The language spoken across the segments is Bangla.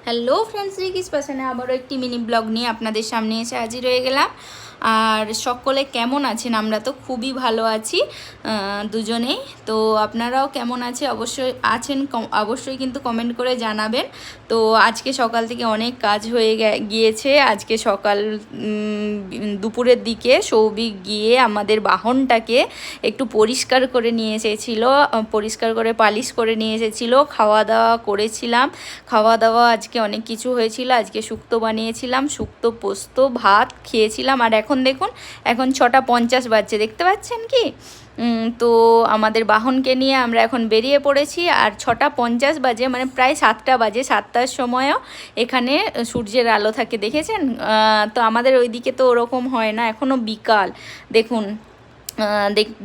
হ্যালো ফ্রেন্ডস, রিকিস পাশানে আবারও একটি মিনি ব্লগ নিয়ে আপনাদের সামনে এসে হাজির হয়ে গেলাম। আর সকলে কেমন আছেন? আমরা তো খুবই ভালো আছি দুজনেই। তো আপনারাও কেমন অবশ্যই কিন্তু কমেন্ট করে জানাবেন। তো আজকে সকাল থেকে অনেক কাজ হয়ে গিয়েছে। আজকে সকাল দুপুরের দিকে সৌভিক গিয়ে আমাদের বাহনটাকে একটু পরিষ্কার করে নিয়ে এসেছিলো, পরিষ্কার করে পালিশ করে নিয়ে এসেছিলো। খাওয়া দাওয়া করেছিলাম। খাওয়া দাওয়া আজকে অনেক কিছু হয়েছিল। আজকে শুক্তো বানিয়েছিলাম, শুক্তো পোস্ত ভাত খেয়েছিলাম। আর এখন দেখুন, এখন 6:50 বাজছে, দেখতে পাচ্ছেন কি? তো আমাদের বাহনকে নিয়ে আমরা এখন বেরিয়ে পড়েছি। আর 6:50 বাজে, মানে প্রায় 7টা বাজে। 7টার সময়ও এখানে সূর্যের আলো থাকে, দেখেছেন? তো আমাদের ওইদিকে তো ওরকম হয় না, এখনও বিকাল। দেখুন,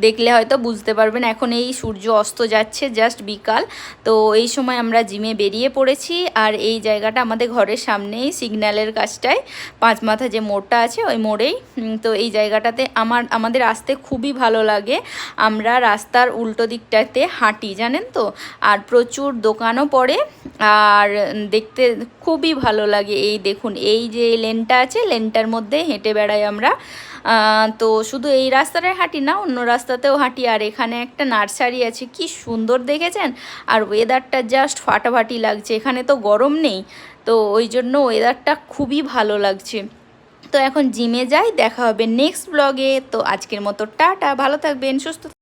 দেখলে হয়তো বুঝতে পারবেন। এখন এই সূর্য অস্ত যাচ্ছে, জাস্ট বিকাল। তো এই সময় আমরা জিমে বেরিয়ে পড়েছি। আর এই জায়গাটা আমাদের ঘরের সামনেই, সিগন্যালের কাছটায়, 5 মাথা যে মোড়টা আছে ওই মোড়েই। তো এই জায়গাটাতে আমাদের আসতে খুবই ভালো লাগে। আমরা রাস্তার উল্টো দিকটাতে হাঁটি, জানেন তো। আর প্রচুর দোকানও পড়ে, আর দেখতে খুবই ভালো লাগে। এই দেখুন, এই যে লেনটা আছে, লেনটার মধ্যে হেঁটে বেড়াই আমরা। তো শুধু এই রাস্তাটায় হাঁটি না, অন্য রাস্তাতেও হাঁটি। আর এখানে একটা নার্সারি আছে, কি সুন্দর দেখেছেন? আর ওয়েদারটা জাস্ট ফাটাফাটি লাগছে। এখানে তো গরম নেই, তো ওই জন্য ওয়েদারটা খুবই ভালো লাগছে। তো এখন জিমে যাই, দেখা হবে নেক্সট ব্লগে। তো আজকের মতো টাটা, ভালো থাকবেন, সুস্থ